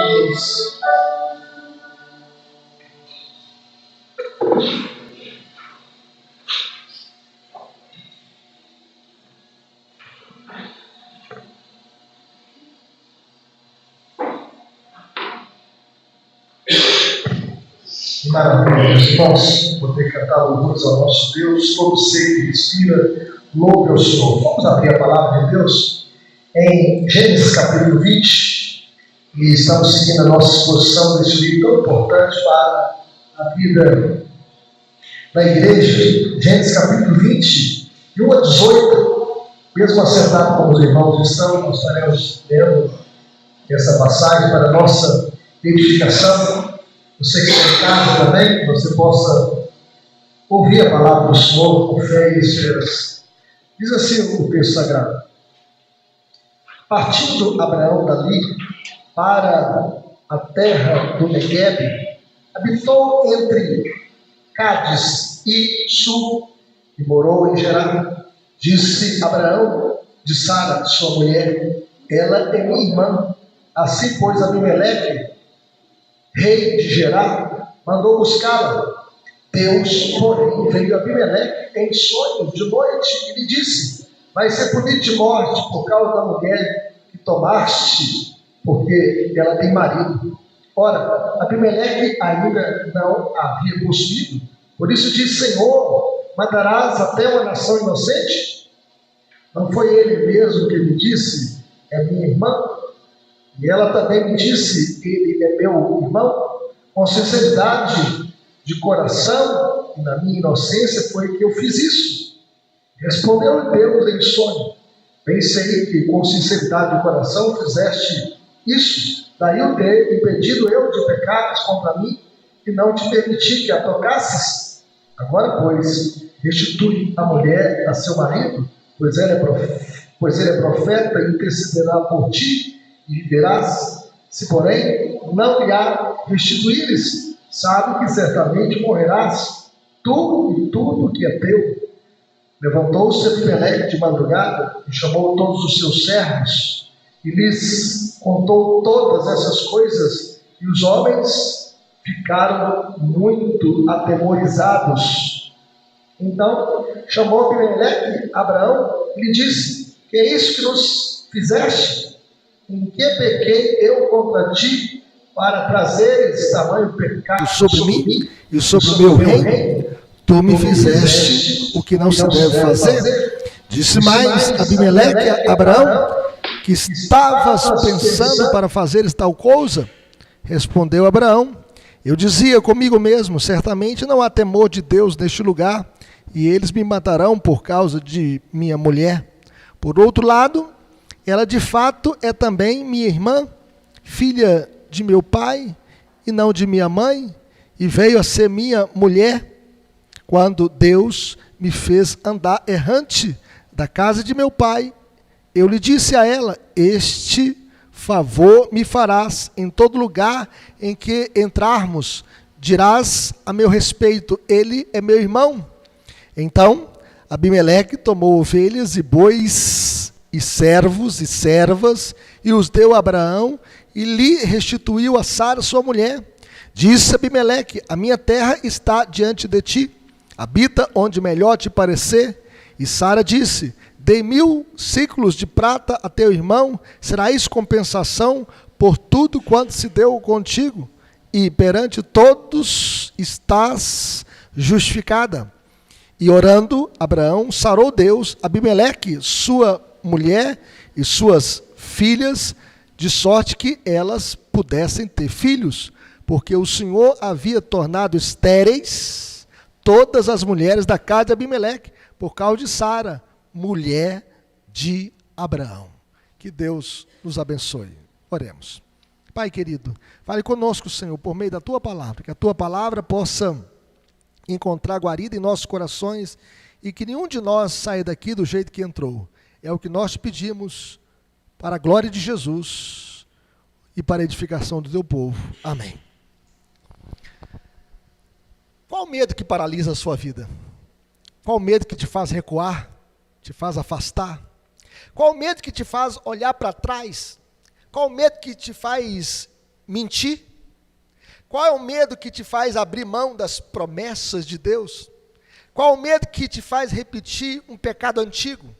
todos. Maravilha, meus irmãos, poder cantar louvores ao nosso Deus, todo ser que respira, louve ao Senhor. Vamos abrir a palavra de Deus em Gênesis capítulo 20, e estamos seguindo a nossa exposição desse livro tão importante para a vida da igreja. Gênesis capítulo 20, de 1 a 18, mesmo acertado como os irmãos estão, nós estaremos lendo essa passagem para a nossa edificação. Você que está em casa também, que você possa ouvir a palavra do Senhor com fé e esperança. Diz assim o texto sagrado: partindo Abraão dali para a terra do Neguebe, habitou entre Cádiz e Sul e morou em Gerar. Disse Abraão de Sara, sua mulher: ela é minha irmã. Assim, pois, Abimeleque, rei de Gerar, mandou buscá-la. Deus, porém, veio a Abimeleque em sonho de noite e lhe disse: vai ser punido de morte por causa da mulher que tomaste, porque ela tem marido. Ora, Abimeleque ainda não havia possuído, por isso disse: Senhor, matarás até uma nação inocente? Não foi ele mesmo que me disse: é minha irmã? E ela também me disse: ele é meu irmão. Com sinceridade de coração e na minha inocência foi que eu fiz isso. Respondeu Deus em sonho: bem sei que com sinceridade de coração fizeste isso. Daí eu ter impedido eu de pecares contra mim e não te permiti que a tocasses. Agora, pois, restitui a mulher a seu marido, pois ele é profeta e intercederá por ti e viverás. Se, porém, não lhe a restituíres, sabe que certamente morrerás, tu e tudo que é teu. Levantou-se Abimeleque de madrugada e chamou todos os seus servos e lhes contou todas essas coisas, e os homens ficaram muito atemorizados. Então chamou Abimeleque Abraão e lhe disse: que é isso que nos fizeste? Em que pequei eu contra ti, para trazeres tamanho pecado sobre mim e sobre o meu reino? Tu me fizeste o que não se deve fazer. Disse mais Abimeleque a Abraão: que estavas pensando para fazeres tal coisa? Respondeu Abraão: eu dizia comigo mesmo, certamente não há temor de Deus neste lugar, e eles me matarão por causa de minha mulher. Por outro lado, ela de fato é também minha irmã, filha de meu pai e não de minha mãe, e veio a ser minha mulher quando Deus me fez andar errante da casa de meu pai. Eu lhe disse a ela: este favor me farás em todo lugar em que entrarmos, dirás a meu respeito: ele é meu irmão. Então Abimeleque tomou ovelhas e bois e servos e servas e os deu a Abraão e lhe restituiu a Sara sua mulher. Disse Abimeleque: a minha terra está diante de ti, habita onde melhor te parecer. E Sara disse: dei 1000 siclos de prata a teu irmão, será isso compensação por tudo quanto se deu contigo? E perante todos estás justificada. E orando Abraão, sarou Deus Abimeleque, sua mulher e suas filhas, de sorte que elas pudessem ter filhos, porque o Senhor havia tornado estéreis todas as mulheres da casa de Abimeleque, por causa de Sara, mulher de Abraão. Que Deus nos abençoe. Oremos. Pai querido, fale conosco, Senhor, por meio da Tua palavra, que a Tua palavra possa encontrar guarida em nossos corações e que nenhum de nós saia daqui do jeito que entrou. É o que nós te pedimos para a glória de Jesus e para a edificação do Teu povo. Amém. Qual o medo que paralisa a sua vida? Qual o medo que te faz recuar, te faz afastar? Qual o medo que te faz olhar para trás? Qual o medo que te faz mentir? Qual é o medo que te faz abrir mão das promessas de Deus? Qual é o medo que te faz repetir um pecado antigo?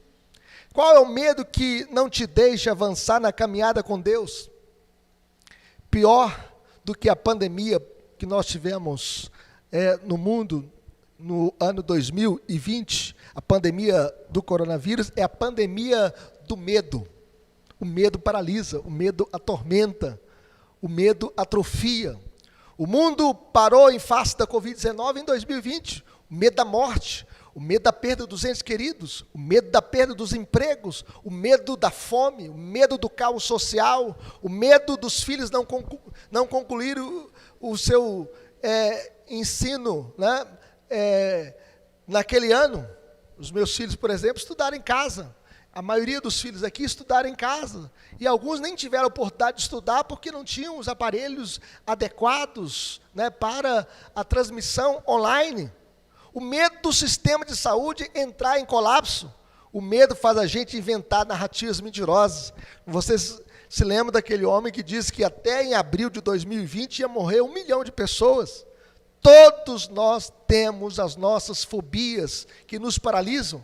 Qual é o medo que não te deixa avançar na caminhada com Deus? Pior do que a pandemia que nós tivemos no mundo no ano 2020, a pandemia do coronavírus, é a pandemia do medo. O medo paralisa, o medo atormenta, o medo atrofia. O mundo parou em face da Covid-19 em 2020. O medo da morte, o medo da perda dos entes queridos, o medo da perda dos empregos, o medo da fome, o medo do caos social, o medo dos filhos não concluírem o seu ensino, né? Naquele ano. Os meus filhos, por exemplo, estudaram em casa. A maioria dos filhos aqui estudaram em casa. E alguns nem tiveram a oportunidade de estudar porque não tinham os aparelhos adequados, né, para a transmissão online. O medo do sistema de saúde entrar em colapso. O medo faz a gente inventar narrativas mentirosas. Vocês se lembram daquele homem que disse que até em abril de 2020 ia morrer 1 milhão de pessoas? Todos nós temos as nossas fobias que nos paralisam.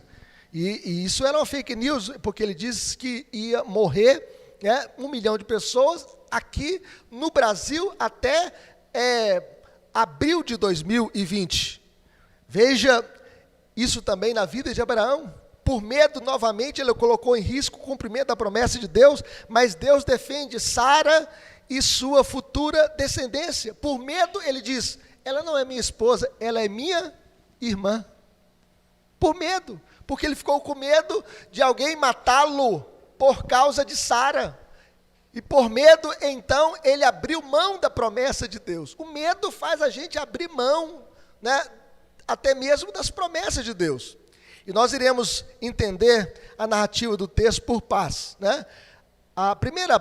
E isso era uma fake news, porque ele disse que ia morrer 1 milhão de pessoas aqui no Brasil até abril de 2020. Veja isso também na vida de Abraão. Por medo, novamente, ele colocou em risco o cumprimento da promessa de Deus, mas Deus defende Sara e sua futura descendência. Por medo, ele diz, ela não é minha esposa, ela é minha irmã. Por medo, porque ele ficou com medo de alguém matá-lo por causa de Sara. E por medo, então, ele abriu mão da promessa de Deus. O medo faz a gente abrir mão, né, até mesmo das promessas de Deus. E nós iremos entender a narrativa do texto por partes, né? A primeira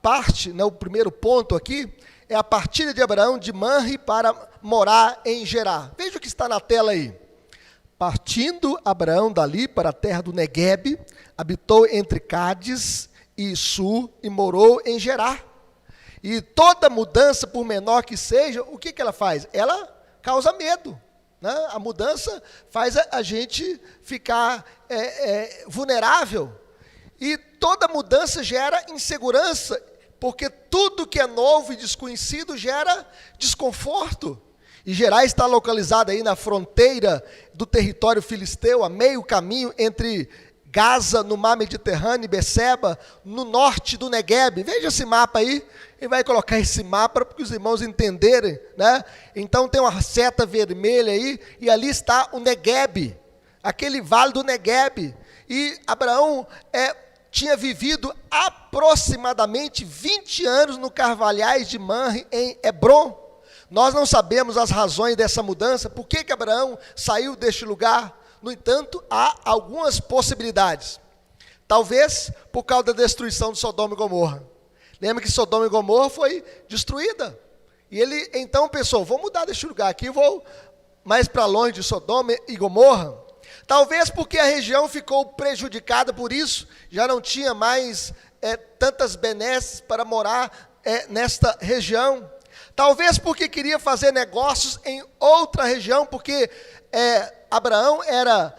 parte, né, o primeiro ponto aqui, é a partida de Abraão de Manre para morar em Gerar. Veja o que está na tela aí. Partindo Abraão dali para a terra do Neguebe, habitou entre Cádiz e Sul e morou em Gerar. E toda mudança, por menor que seja, o que ela faz? Ela causa medo, né? A mudança faz a gente ficar vulnerável. E toda mudança gera insegurança, porque tudo que é novo e desconhecido gera desconforto. E Gerar está localizada aí na fronteira do território filisteu, a meio caminho entre Gaza, no mar Mediterrâneo, e Beceba, no norte do Neguebe. Veja esse mapa aí, ele vai colocar esse mapa para os irmãos entenderem, né? Então tem uma seta vermelha aí, e ali está o Neguebe, aquele vale do Neguebe. E Abraão tinha vivido aproximadamente 20 anos no Carvalhais de Manre, em Hebrom. Nós não sabemos as razões dessa mudança, por que Abraão saiu deste lugar. No entanto, há algumas possibilidades. Talvez por causa da destruição de Sodoma e Gomorra. Lembra que Sodoma e Gomorra foi destruída. E ele então pensou, vou mudar deste lugar aqui, vou mais para longe de Sodoma e Gomorra. Talvez porque a região ficou prejudicada por isso, já não tinha mais tantas benesses para morar nesta região. Talvez porque queria fazer negócios em outra região, porque Abraão era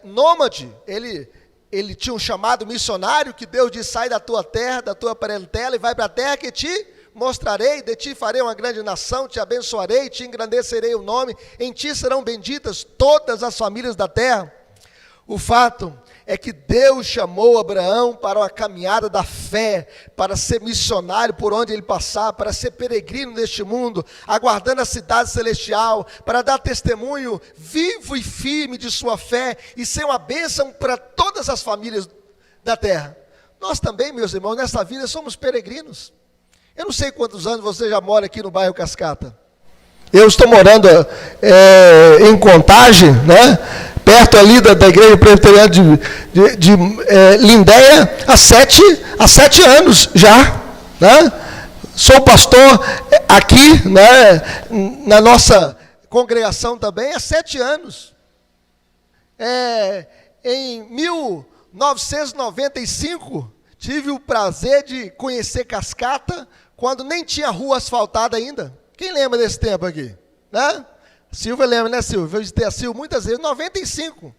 nômade, ele tinha um chamado missionário, que Deus disse, sai da tua terra, da tua parentela, e vai para a terra que te mostrarei, de ti farei uma grande nação, te abençoarei, te engrandecerei o nome, em ti serão benditas todas as famílias da terra. O fato é que Deus chamou Abraão para uma caminhada da fé, para ser missionário por onde ele passar, para ser peregrino neste mundo, aguardando a cidade celestial, para dar testemunho vivo e firme de sua fé e ser uma bênção para todas as famílias da terra. Nós também, meus irmãos, nessa vida somos peregrinos. Eu não sei quantos anos você já mora aqui no bairro Cascata. Eu estou morando em Contagem, né? Perto ali da igreja presbiteriana de Lindéia, há sete anos já, né? Sou pastor aqui, né, na nossa congregação também, há 7 anos. Em 1995, Tive o prazer de conhecer Cascata quando nem tinha rua asfaltada ainda. Quem lembra desse tempo aqui? Né? Silvia lembra, né, Silvia? Eu visitei a Silvia muitas vezes, 95.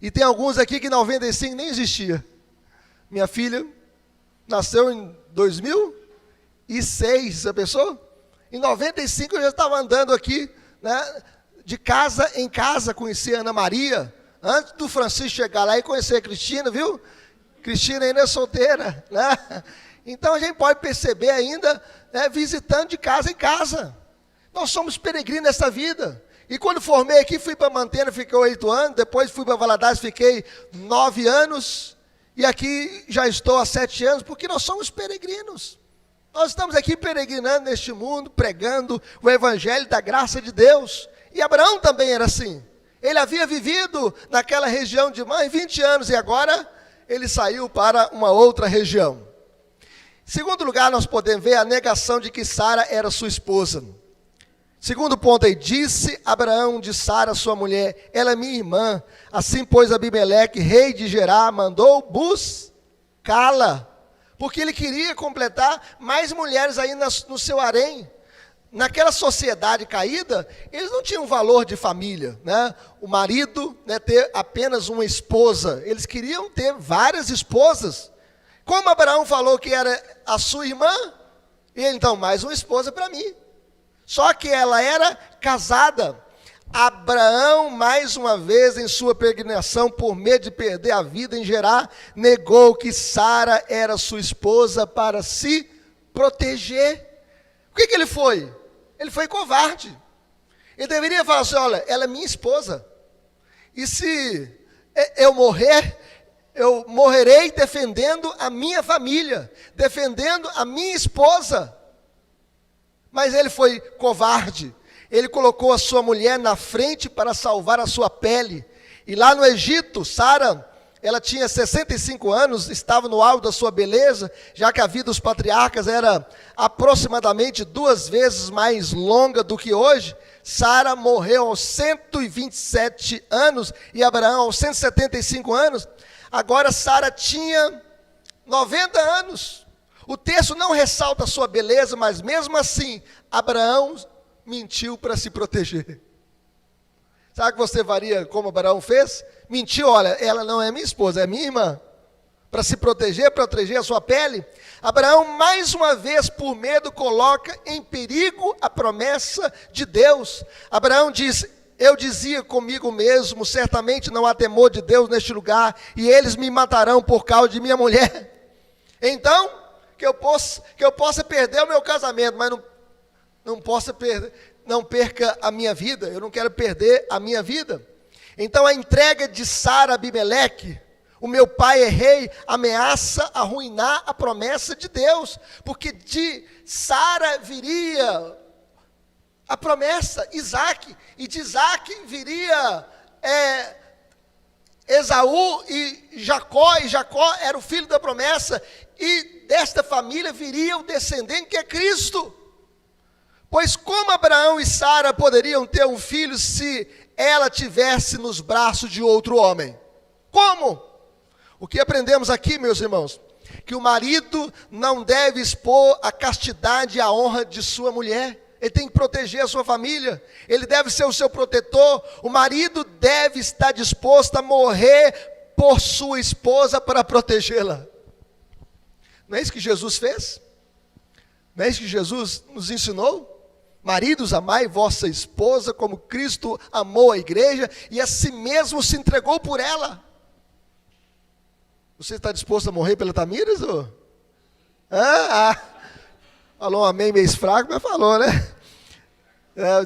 E tem alguns aqui que 95 nem existia. Minha filha nasceu em 2006, já pensou? Em 95 eu já estava andando aqui, né, de casa em casa, conheci a Ana Maria, antes do Francisco chegar lá e conhecer a Cristina, viu? Cristina ainda é solteira, né? Então a gente pode perceber ainda, né, visitando de casa em casa. Nós somos peregrinos nessa vida. E quando formei aqui, fui para Mantena, fiquei 8 anos, depois fui para Valadares, fiquei 9 anos, e aqui já estou há 7 anos, porque nós somos peregrinos. Nós estamos aqui peregrinando neste mundo, pregando o evangelho da graça de Deus. E Abraão também era assim. Ele havia vivido naquela região de mais 20 anos, e agora ele saiu para uma outra região. Em segundo lugar, nós podemos ver a negação de que Sara era sua esposa. Segundo ponto aí, disse Abraão de Sara, sua mulher, ela é minha irmã. Assim, pois, Abimeleque, rei de Gerar, mandou buscá-la, porque ele queria completar mais mulheres aí no seu harém. Naquela sociedade caída, eles não tinham valor de família, né? O marido, né, ter apenas uma esposa, eles queriam ter várias esposas. Como Abraão falou que era a sua irmã, ele então, mais uma esposa para mim. Só que ela era casada. Abraão, mais uma vez, em sua peregrinação, por medo de perder a vida em Gerar, negou que Sara era sua esposa para se proteger. O que ele foi? Ele foi covarde. Ele deveria falar assim, olha, ela é minha esposa. E se eu morrer, eu morrerei defendendo a minha família, defendendo a minha esposa. Mas ele foi covarde. Ele colocou a sua mulher na frente para salvar a sua pele. E lá no Egito, Sara, ela tinha 65 anos, estava no auge da sua beleza, já que a vida dos patriarcas era aproximadamente 2 vezes mais longa do que hoje. Sara morreu aos 127 anos e Abraão aos 175 anos. Agora Sara tinha 90 anos. O texto não ressalta a sua beleza, mas mesmo assim, Abraão mentiu para se proteger. Sabe que você varia como Abraão fez? Mentiu, olha, ela não é minha esposa, é minha irmã. Para se proteger a sua pele. Abraão, mais uma vez, por medo, coloca em perigo a promessa de Deus. Abraão diz, eu dizia comigo mesmo, certamente não há temor de Deus neste lugar, e eles me matarão por causa de minha mulher. Então, que eu possa perder o meu casamento, mas não perca a minha vida. Eu não quero perder a minha vida. Então a entrega de Sara a Abimeleque, o meu pai é rei, ameaça arruinar a promessa de Deus, porque de Sara viria a promessa, Isaac, e de Isaac viria Esaú e Jacó era o filho da promessa, e desta família viria o descendente que é Cristo. Pois como Abraão e Sara poderiam ter um filho se ela tivesse nos braços de outro homem? Como? O que aprendemos aqui, meus irmãos? Que o marido não deve expor a castidade e a honra de sua mulher. Ele tem que proteger a sua família. Ele deve ser o seu protetor. O marido deve estar disposto a morrer por sua esposa para protegê-la. Não é isso que Jesus fez? Não é isso que Jesus nos ensinou? Maridos, amai vossa esposa como Cristo amou a igreja e a si mesmo se entregou por ela. Você está disposto a morrer pela Tamires? Ou? Falou um amém meio fraco, mas falou, né?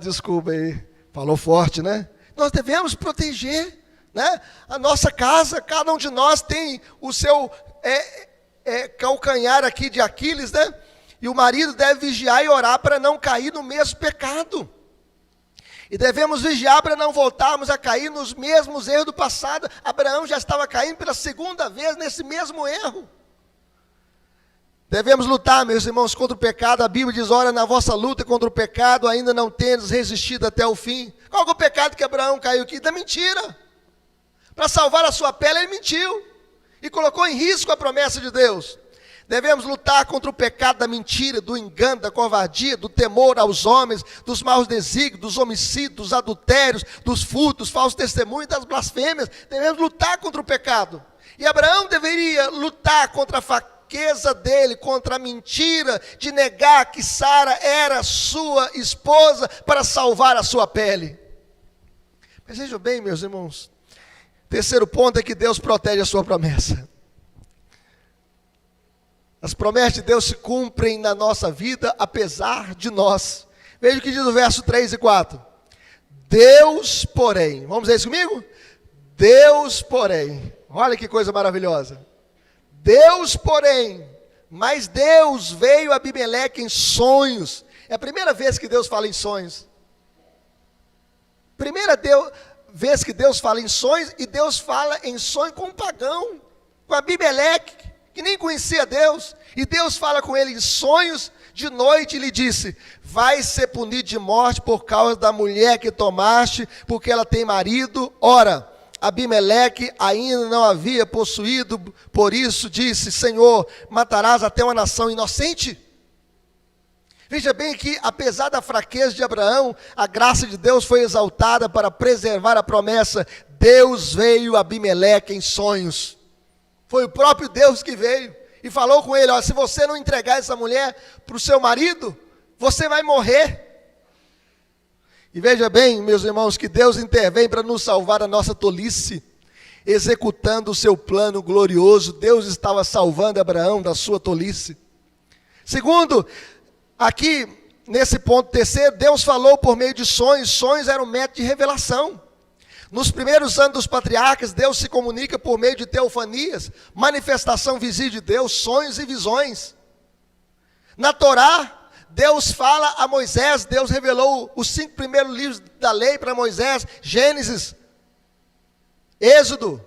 Desculpa aí, falou forte, né? Nós devemos proteger, né? A nossa casa, cada um de nós tem o seu calcanhar aqui de Aquiles, né? E o marido deve vigiar e orar para não cair no mesmo pecado. E devemos vigiar para não voltarmos a cair nos mesmos erros do passado. Abraão já estava caindo pela 2ª vez nesse mesmo erro. Devemos lutar, meus irmãos, contra o pecado. A Bíblia diz, ora, na vossa luta contra o pecado ainda não tendes resistido até o fim. Qual é o pecado que Abraão caiu aqui? Da mentira. Para salvar a sua pele, ele mentiu. E colocou em risco a promessa de Deus. Devemos lutar contra o pecado da mentira, do engano, da covardia, do temor aos homens, dos maus desígnios, dos homicídios, dos adultérios, dos furtos, dos falsos testemunhos, das blasfêmias. Devemos lutar contra o pecado. E Abraão deveria lutar contra a fraqueza dele, contra a mentira de negar que Sara era sua esposa para salvar a sua pele. Mas vejam bem, meus irmãos, terceiro ponto é que Deus protege a sua promessa. As promessas de Deus se cumprem na nossa vida, apesar de nós. Veja o que diz o verso 3 e 4. Deus, porém, vamos dizer isso comigo? Deus, porém, olha que coisa maravilhosa. Deus, porém, mas Deus veio a Abimeleque em sonhos. É a primeira vez que Deus fala em sonhos. Vez que Deus fala em sonhos, e Deus fala em sonho com um pagão, com Abimeleque, que nem conhecia Deus, e Deus fala com ele em sonhos de noite e lhe disse: vai ser punido de morte por causa da mulher que tomaste, porque ela tem marido. Ora, Abimeleque ainda não havia possuído, por isso disse: Senhor, matarás até uma nação inocente? Veja bem que, apesar da fraqueza de Abraão, a graça de Deus foi exaltada para preservar a promessa. Deus veio a Abimeleque em sonhos. Foi o próprio Deus que veio e falou com ele: olha, se você não entregar essa mulher para o seu marido, você vai morrer. E veja bem, meus irmãos, que Deus intervém para nos salvar da nossa tolice, executando o seu plano glorioso. Deus estava salvando Abraão da sua tolice. Segundo, aqui, nesse ponto terceiro, Deus falou por meio de sonhos. Sonhos eram um método de revelação. Nos primeiros anos dos patriarcas, Deus se comunica por meio de teofanias, manifestação visível de Deus, sonhos e visões. Na Torá, Deus fala a Moisés. Deus revelou os 5 primeiros livros da lei para Moisés: Gênesis, Êxodo,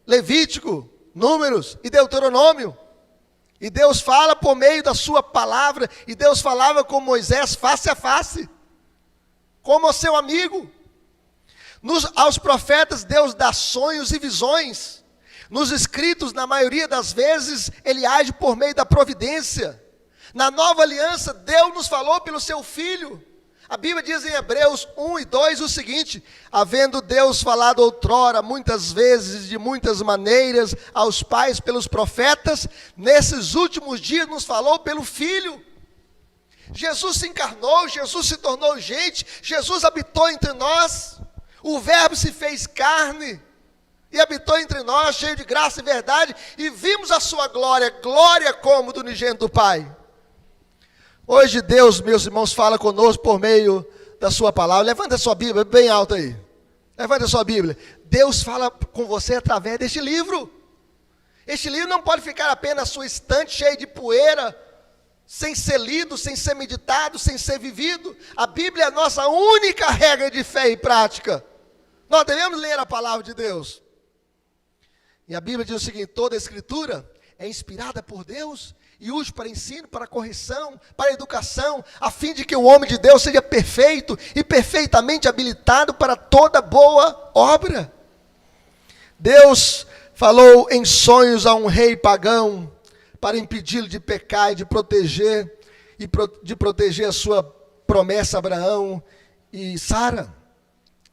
Levítico, Números e Deuteronômio. E Deus fala por meio da sua palavra, e Deus falava com Moisés face a face, como o seu amigo. Aos profetas, Deus dá sonhos e visões. Nos escritos, na maioria das vezes, Ele age por meio da providência. Na nova aliança, Deus nos falou pelo seu Filho. A Bíblia diz em Hebreus 1 e 2 o seguinte: havendo Deus falado outrora, muitas vezes, de muitas maneiras, aos pais pelos profetas, nesses últimos dias nos falou pelo Filho. Jesus se encarnou, Jesus se tornou gente, Jesus habitou entre nós. O Verbo se fez carne e habitou entre nós, cheio de graça e verdade, e vimos a sua glória, glória como do unigênito do Pai. Hoje Deus, meus irmãos, fala conosco por meio da sua palavra. Levanta a sua Bíblia bem alta aí. Levanta a sua Bíblia. Deus fala com você através deste livro. Este livro não pode ficar apenas na sua estante, cheio de poeira, sem ser lido, sem ser meditado, sem ser vivido. A Bíblia é a nossa única regra de fé e prática. Nós devemos ler a palavra de Deus. E a Bíblia diz o seguinte: toda a Escritura é inspirada por Deus e útil para ensino, para correção, para educação, a fim de que o homem de Deus seja perfeito e perfeitamente habilitado para toda boa obra. Deus falou em sonhos a um rei pagão para impedi-lo de pecar e de proteger a sua promessa a Abraão e Sara.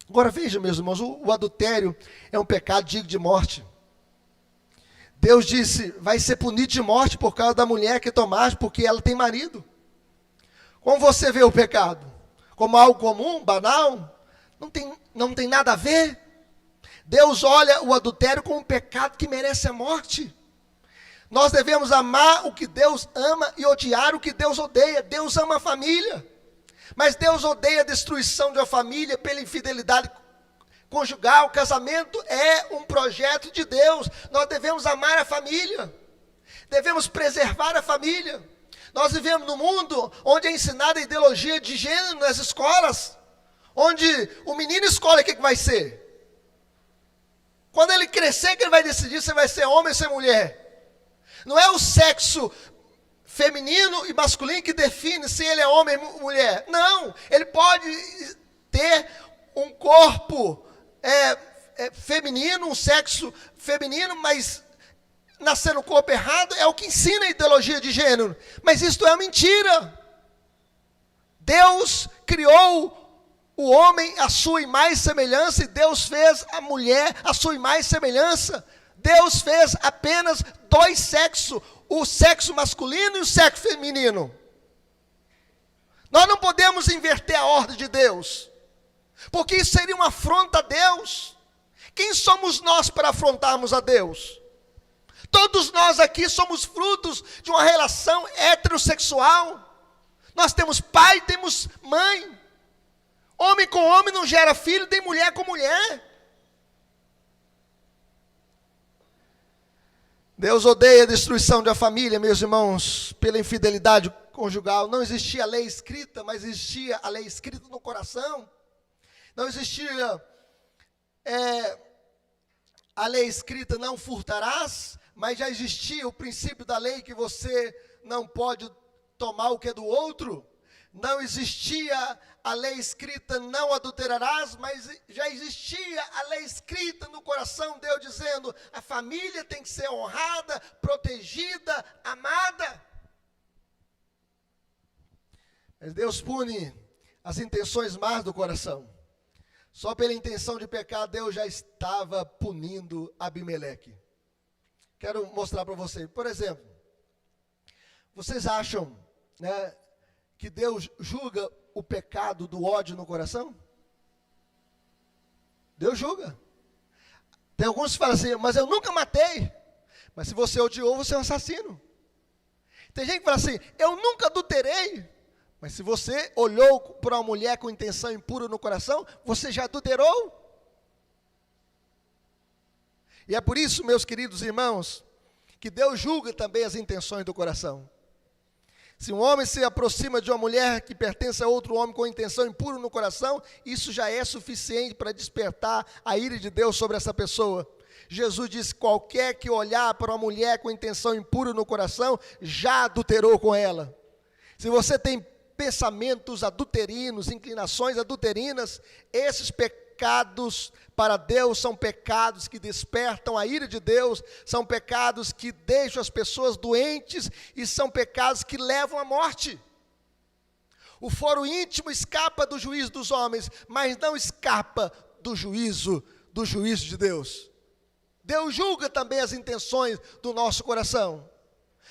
Agora veja, meus irmãos, o adultério é um pecado digno de morte. Deus disse: vai ser punido de morte por causa da mulher que tomaste, porque ela tem marido. Como você vê o pecado? Como algo comum, banal? Não tem nada a ver. Deus olha o adultério como um pecado que merece a morte. Nós devemos amar o que Deus ama e odiar o que Deus odeia. Deus ama a família, mas Deus odeia a destruição de uma família pela infidelidade conjugal. O casamento é um projeto de Deus. Nós devemos amar a família, devemos preservar a família. Nós vivemos num mundo onde é ensinada a ideologia de gênero nas escolas, onde o menino escolhe o que vai ser. Quando ele crescer, que ele vai decidir se vai ser homem ou ser mulher. Não é o sexo feminino e masculino que define se ele é homem ou mulher. Não, ele pode ter um corpo feminino, um sexo feminino, mas nascer no corpo errado é o que ensina a ideologia de gênero. Mas isto é mentira. Deus criou o homem à sua imagem e semelhança, e Deus fez a mulher à sua imagem e semelhança. Deus fez apenas dois sexos, o sexo masculino e o sexo feminino. Nós não podemos inverter a ordem de Deus, porque isso seria uma afronta a Deus. Quem somos nós para afrontarmos a Deus? Todos nós aqui somos frutos de uma relação heterossexual. Nós temos pai, temos mãe. Homem com homem não gera filho, tem mulher com mulher. Deus odeia a destruição da família, meus irmãos, pela infidelidade conjugal. Não existia a lei escrita, mas existia a lei escrita no coração. Não existia a lei escrita, não furtarás, mas já existia o princípio da lei que você não pode tomar o que é do outro. Não existia a lei escrita, não adulterarás, mas já existia a lei escrita no coração de Deus, dizendo, a família tem que ser honrada, protegida, amada. Mas Deus pune as intenções más do coração. Só pela intenção de pecar, Deus já estava punindo Abimeleque. Quero mostrar para vocês. Por exemplo, vocês acham, né, que Deus julga o pecado do ódio no coração? Deus julga. Tem alguns que falam assim, mas eu nunca matei. Mas se você odiou, você é um assassino. Tem gente que fala assim, eu nunca adulterei. Mas se você olhou para uma mulher com intenção impura no coração, você já adulterou. E é por isso, meus queridos irmãos, que Deus julga também as intenções do coração. Se um homem se aproxima de uma mulher que pertence a outro homem com intenção impura no coração, isso já é suficiente para despertar a ira de Deus sobre essa pessoa. Jesus disse, qualquer que olhar para uma mulher com intenção impura no coração, já adulterou com ela. Se você tem pensamentos adulterinos, inclinações adulterinas, esses pecados para Deus são pecados que despertam a ira de Deus, são pecados que deixam as pessoas doentes e são pecados que levam à morte. O foro íntimo escapa do juízo dos homens, mas não escapa do juízo de Deus. Deus julga também as intenções do nosso coração.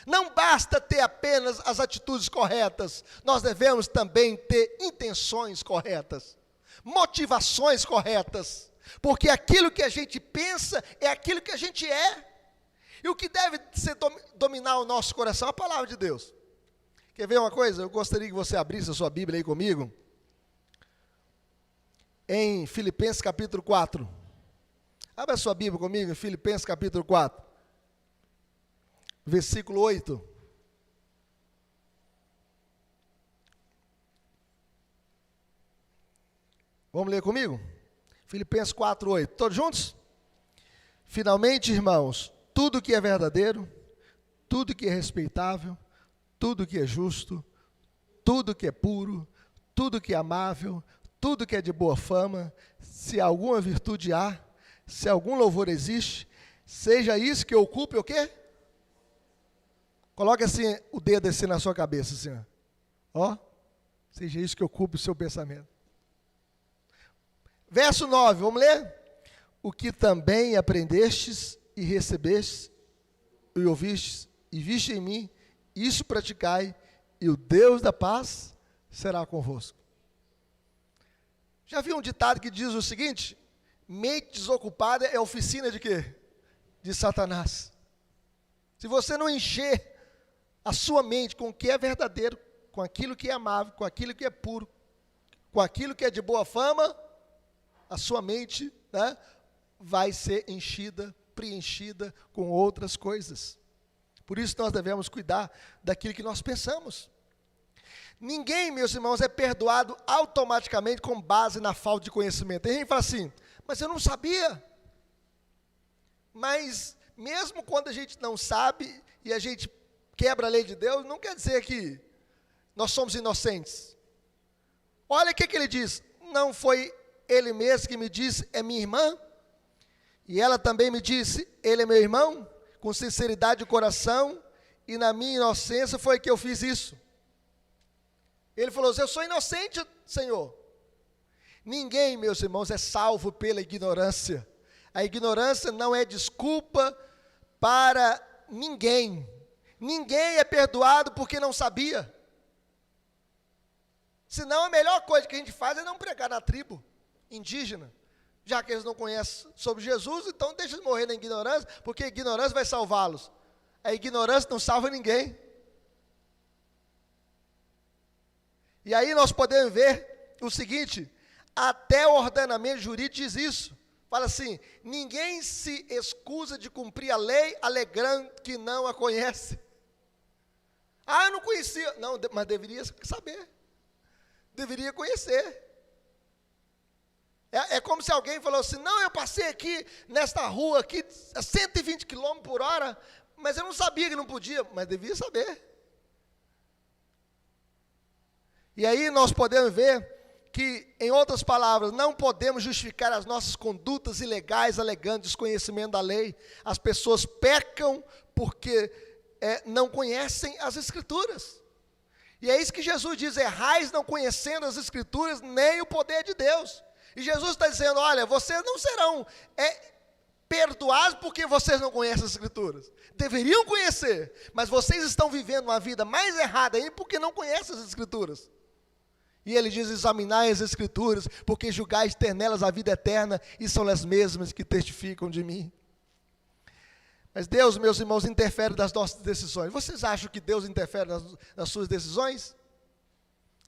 Não basta ter apenas as atitudes corretas, nós devemos também ter intenções corretas, motivações corretas, porque aquilo que a gente pensa é aquilo que a gente é. E o que deve dominar o nosso coração? A palavra de Deus. Quer ver uma coisa? Eu gostaria que você abrisse a sua Bíblia aí comigo, em Filipenses capítulo 4. Abra a sua Bíblia comigo em Filipenses capítulo 4. Versículo 8. Vamos ler comigo? Filipenses 4, 8. Todos juntos? Finalmente, irmãos, tudo que é verdadeiro, tudo que é respeitável, tudo que é justo, tudo que é puro, tudo que é amável, tudo que é de boa fama, se alguma virtude há, se algum louvor existe, seja isso que ocupe o quê? Coloque assim o dedo assim na sua cabeça, assim, ó. Seja isso que ocupe o seu pensamento. Verso 9, vamos ler? O que também aprendestes e recebestes e ouvistes e viste em mim, isso praticai, e o Deus da paz será convosco. Já viu um ditado que diz o seguinte? Mente desocupada é oficina de quê? De Satanás. Se você não encher a sua mente com o que é verdadeiro, com aquilo que é amável, com aquilo que é puro, com aquilo que é de boa fama, a sua mente, né, vai ser enchida, preenchida com outras coisas. Por isso nós devemos cuidar daquilo que nós pensamos. Ninguém, meus irmãos, é perdoado automaticamente com base na falta de conhecimento. Tem gente que fala assim, mas eu não sabia. Mas mesmo quando a gente não sabe e a gente quebra a lei de Deus, não quer dizer que nós somos inocentes. Olha o que ele diz, não foi ele mesmo que me disse, é minha irmã? E ela também me disse, ele é meu irmão? com sinceridade de coração, e na minha inocência foi que eu fiz isso. Ele falou assim: eu sou inocente, Senhor. Ninguém, meus irmãos, é salvo pela ignorância. A ignorância não é desculpa para ninguém. Ninguém é perdoado porque não sabia. Senão a melhor coisa que a gente faz é não pregar na tribo indígena. Já que eles não conhecem sobre Jesus, então deixa eles morrer na ignorância, porque a ignorância vai salvá-los. A ignorância não salva ninguém. E aí nós podemos ver o seguinte: até o ordenamento jurídico diz isso. Fala assim: ninguém se excusa de cumprir a lei alegando que não a conhece. Ah, eu não conhecia. Não, mas deveria saber. Deveria conhecer. É como se alguém falou assim: não, eu passei aqui nesta rua aqui a 120 km por hora, mas eu não sabia que não podia, mas devia saber. E aí nós podemos ver que, em outras palavras, não podemos justificar as nossas condutas ilegais alegando desconhecimento da lei. As pessoas pecam porque não conhecem as Escrituras. E é isso que Jesus diz: errais não conhecendo as Escrituras, nem o poder de Deus. E Jesus está dizendo: olha, vocês não serão perdoados porque vocês não conhecem as Escrituras. Deveriam conhecer, mas vocês estão vivendo uma vida mais errada ainda porque não conhecem as Escrituras. E ele diz: examinai as Escrituras, porque julgais ter nelas a vida eterna, e são as mesmas que testificam de mim. Mas Deus, meus irmãos, interfere nas nossas decisões. Vocês acham que Deus interfere nas suas decisões?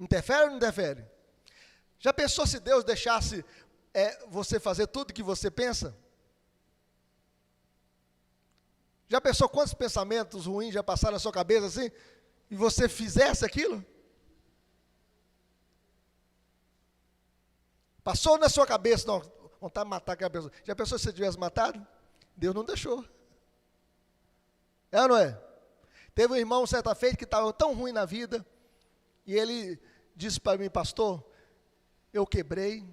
Interfere ou não interfere? Já pensou se Deus deixasse você fazer tudo que você pensa? Já pensou quantos pensamentos ruins já passaram na sua cabeça assim, e você fizesse aquilo? Passou na sua cabeça, não, vontade de matar aquela pessoa. Já pensou se você tivesse matado? Deus não deixou. É ou não é? Teve um irmão certa feita que estava tão ruim na vida, e ele disse para mim: pastor, eu quebrei,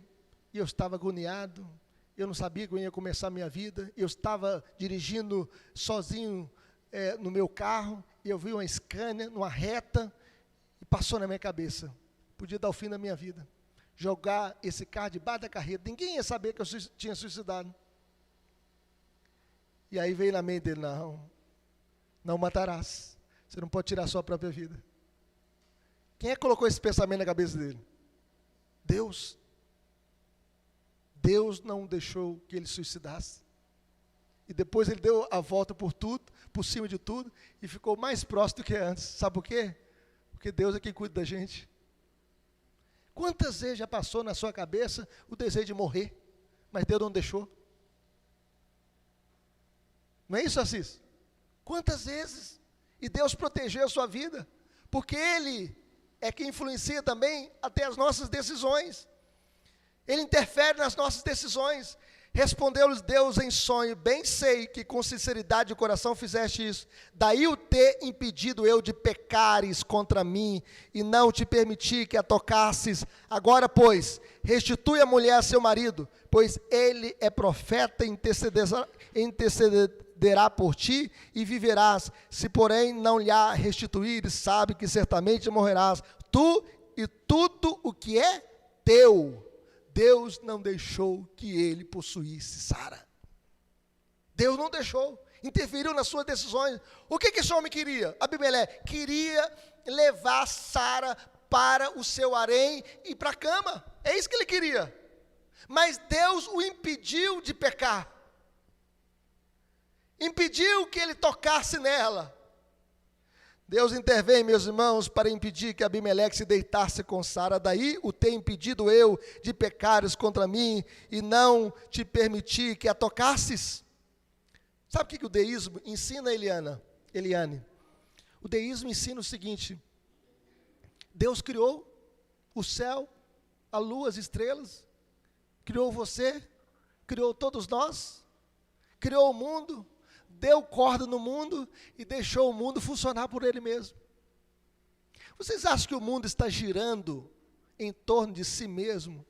e eu estava agoniado, eu não sabia que eu ia começar a minha vida, eu estava dirigindo sozinho no meu carro, e eu vi uma Scania, numa reta, e passou na minha cabeça: podia dar o fim da minha vida, jogar esse carro debaixo da carreta, ninguém ia saber que eu tinha suicidado. E aí veio na mente dele: não matarás, você não pode tirar a sua própria vida. Quem é que colocou esse pensamento na cabeça dele? Deus. Deus não deixou que ele suicidasse. E depois ele deu a volta por tudo, por cima de tudo, e ficou mais próximo do que antes. Sabe por quê? Porque Deus é quem cuida da gente. Quantas vezes já passou na sua cabeça o desejo de morrer, mas Deus não deixou? Não é isso, Assis? Quantas vezes? E Deus protegeu a sua vida, porque Ele é quem influencia também até as nossas decisões. Ele interfere nas nossas decisões. Respondeu-lhes Deus em sonho: bem sei que com sinceridade de coração fizeste isso. Daí o ter impedido eu de pecares contra mim, e não te permiti que a tocasses. Agora, pois, restitui a mulher a seu marido, pois ele é profeta e intercederá por ti, e viverás. Se, porém, não lhe a restituires, sabe que certamente morrerás, tu e tudo o que é teu. Deus não deixou que ele possuísse Sara. Deus não deixou, interferiu nas suas decisões. O que esse homem queria? Abimeleque queria levar Sara para o seu harém e para a cama. É isso que ele queria. Mas Deus o impediu de pecar. Impediu que ele tocasse nela. Deus intervém, meus irmãos, para impedir que Abimeleque se deitasse com Sara. Daí o ter impedido eu de pecares contra mim, e não te permitir que a tocasses. Sabe o que o deísmo ensina, Eliane? O deísmo ensina o seguinte: Deus criou o céu, a lua, as estrelas, criou você, criou todos nós, criou o mundo, deu corda no mundo e deixou o mundo funcionar por ele mesmo. Vocês acham que o mundo está girando em torno de si mesmo,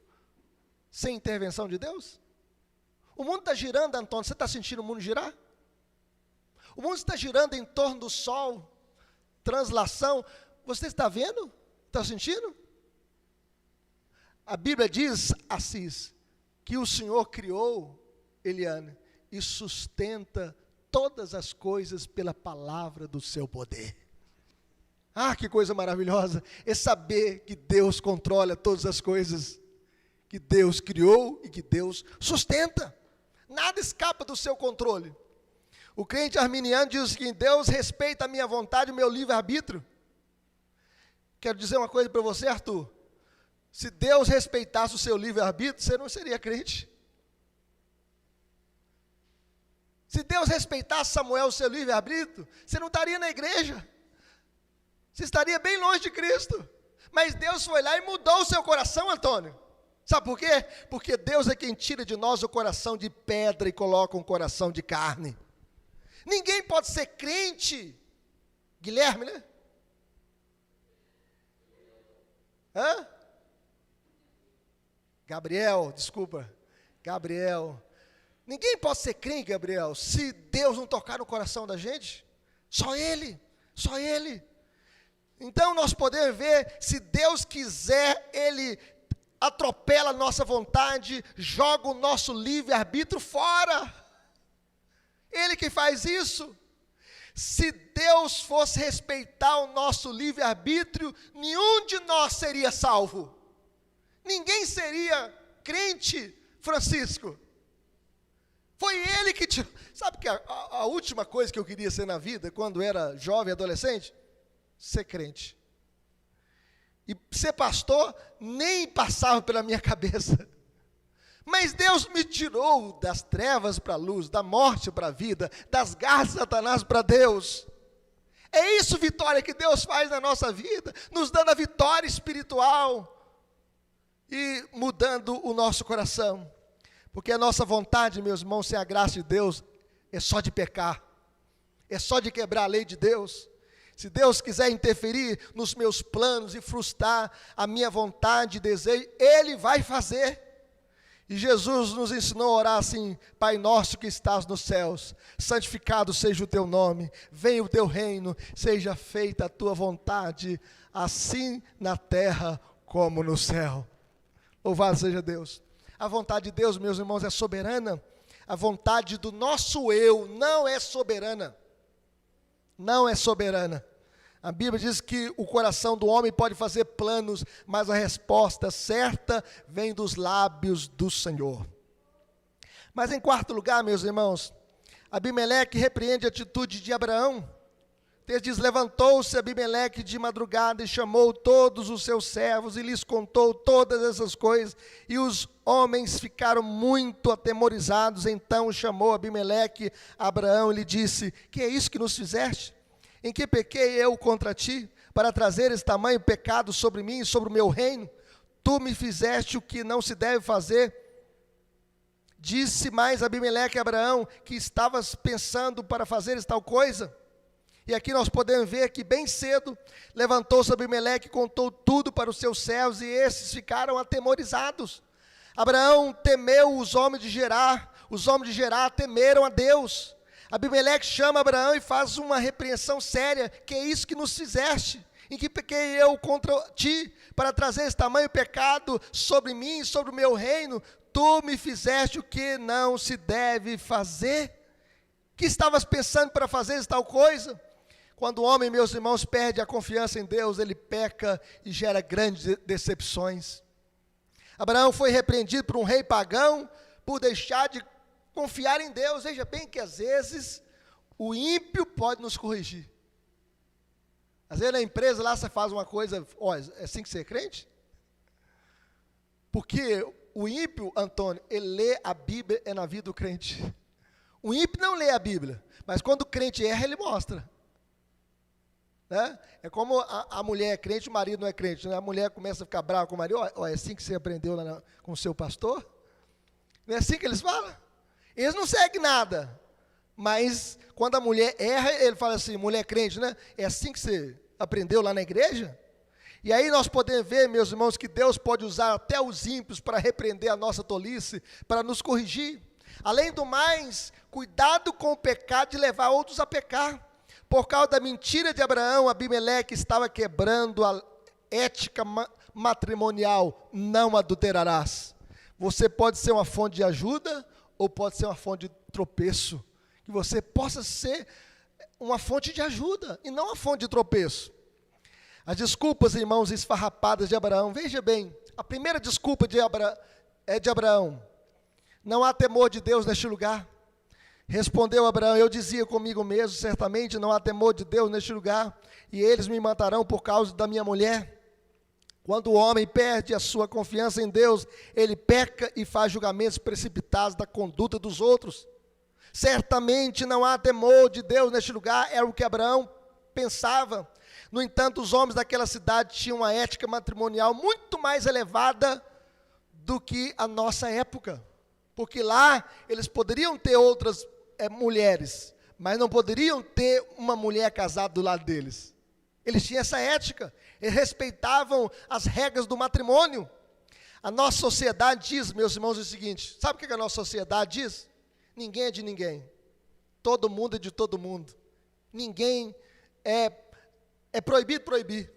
sem intervenção de Deus? O mundo está girando, Antônio, você está sentindo o mundo girar? O mundo está girando em torno do sol. Translação. Você está vendo? Está sentindo? A Bíblia diz, Assis, que o Senhor criou, Eliane, e sustenta todas as coisas pela palavra do seu poder. Ah, que coisa maravilhosa é saber que Deus controla todas as coisas, que Deus criou e que Deus sustenta. Nada escapa do seu controle. O crente arminiano diz o seguinte: Deus respeita a minha vontade e o meu livre-arbítrio. Quero dizer uma coisa para você, Arthur. Se Deus respeitasse o seu livre-arbítrio, você não seria crente. Se Deus respeitasse, Samuel, o seu livre-arbítrio, você não estaria na igreja. Você estaria bem longe de Cristo. Mas Deus foi lá e mudou o seu coração, Antônio. Sabe por quê? Porque Deus é quem tira de nós o coração de pedra e coloca um coração de carne. Ninguém pode ser crente, Guilherme, né? Hã? Gabriel, desculpa. Gabriel. Ninguém pode ser crente, Gabriel, se Deus não tocar no coração da gente. Só Ele, só Ele. Então nós podemos ver, se Deus quiser, Ele atropela a nossa vontade, joga o nosso livre-arbítrio fora. Ele que faz isso. Se Deus fosse respeitar o nosso livre-arbítrio, nenhum de nós seria salvo. Ninguém seria crente, Francisco. Foi Ele que tirou. Sabe que a última coisa que eu queria ser na vida, quando era jovem, adolescente? Ser crente. E ser pastor nem passava pela minha cabeça. Mas Deus me tirou das trevas para a luz, da morte para a vida, das garras de Satanás para Deus. É isso, vitória, que Deus faz na nossa vida, nos dando a vitória espiritual e mudando o nosso coração. Porque a nossa vontade, meus irmãos, sem a graça de Deus, é só de pecar, é só de quebrar a lei de Deus. Se Deus quiser interferir nos meus planos e frustrar a minha vontade e desejo, Ele vai fazer. E Jesus nos ensinou a orar assim: Pai nosso que estás nos céus, santificado seja o teu nome, venha o teu reino, seja feita a tua vontade, assim na terra como no céu. Louvado seja Deus. A vontade de Deus, meus irmãos, é soberana. A vontade do nosso eu não é soberana. Não é soberana. A Bíblia diz que o coração do homem pode fazer planos, mas a resposta certa vem dos lábios do Senhor. Mas em quarto lugar, meus irmãos, Abimeleque repreende a atitude de Abraão. O texto diz: levantou-se Abimeleque de madrugada e chamou todos os seus servos e lhes contou todas essas coisas, e os homens ficaram muito atemorizados. Então chamou Abimeleque a Abraão e lhe disse: que é isso que nos fizeste? Em que pequei eu contra ti, para trazer esse tamanho pecado sobre mim e sobre o meu reino? Tu me fizeste o que não se deve fazer. Disse mais Abimeleque a Abraão que estavas pensando para fazeres tal coisa. E aqui nós podemos ver que bem cedo levantou-se Abimeleque e contou tudo para os seus servos, e esses ficaram atemorizados. Abraão temeu os homens de Gerar temeram a Deus. Abimeleque chama Abraão e faz uma repreensão séria: que é isso que nos fizeste? Em que pequei eu contra ti, para trazer esse tamanho pecado sobre mim e sobre o meu reino? Tu me fizeste o que não se deve fazer? Que estavas pensando para fazer tal coisa? Quando o homem, meus irmãos, perde a confiança em Deus, ele peca e gera grandes decepções. Abraão foi repreendido por um rei pagão por deixar de confiar em Deus. Veja bem que às vezes o ímpio pode nos corrigir. Às vezes na empresa lá você faz uma coisa: ó, é assim que você é crente? Porque o ímpio, Antônio, ele lê a Bíblia na vida do crente. O ímpio não lê a Bíblia, mas quando o crente erra, ele mostra. Né? É como a mulher é crente, o marido não é crente. Né? A mulher começa a ficar brava com o marido: ó, é assim que você aprendeu lá com o seu pastor? Não é assim que eles falam? Eles não seguem nada, mas quando a mulher erra, ele fala assim: mulher crente, né? É assim que você aprendeu lá na igreja? E aí nós podemos ver, meus irmãos, que Deus pode usar até os ímpios para repreender a nossa tolice, para nos corrigir. Além do mais, cuidado com o pecado de levar outros a pecar. Por causa da mentira de Abraão, Abimeleque estava quebrando a ética matrimonial: não adulterarás. Você pode ser uma fonte de ajuda ou pode ser uma fonte de tropeço. Que você possa ser uma fonte de ajuda e não uma fonte de tropeço. As desculpas, irmãos, esfarrapadas de Abraão. Veja bem, a primeira desculpa é de Abraão: não há temor de Deus neste lugar. Respondeu Abraão: eu dizia comigo mesmo, certamente não há temor de Deus neste lugar, e eles me matarão por causa da minha mulher. Quando o homem perde a sua confiança em Deus, ele peca e faz julgamentos precipitados da conduta dos outros. Certamente não há temor de Deus neste lugar, era o que Abraão pensava. No entanto, os homens daquela cidade tinham uma ética matrimonial muito mais elevada do que a nossa época. Porque lá eles poderiam ter outras mulheres, mas não poderiam ter uma mulher casada do lado deles. Eles tinham essa ética, eles respeitavam as regras do matrimônio. A nossa sociedade diz, meus irmãos, o seguinte: sabe o que a nossa sociedade diz? Ninguém é de ninguém, todo mundo é de todo mundo, ninguém é proibido proibir.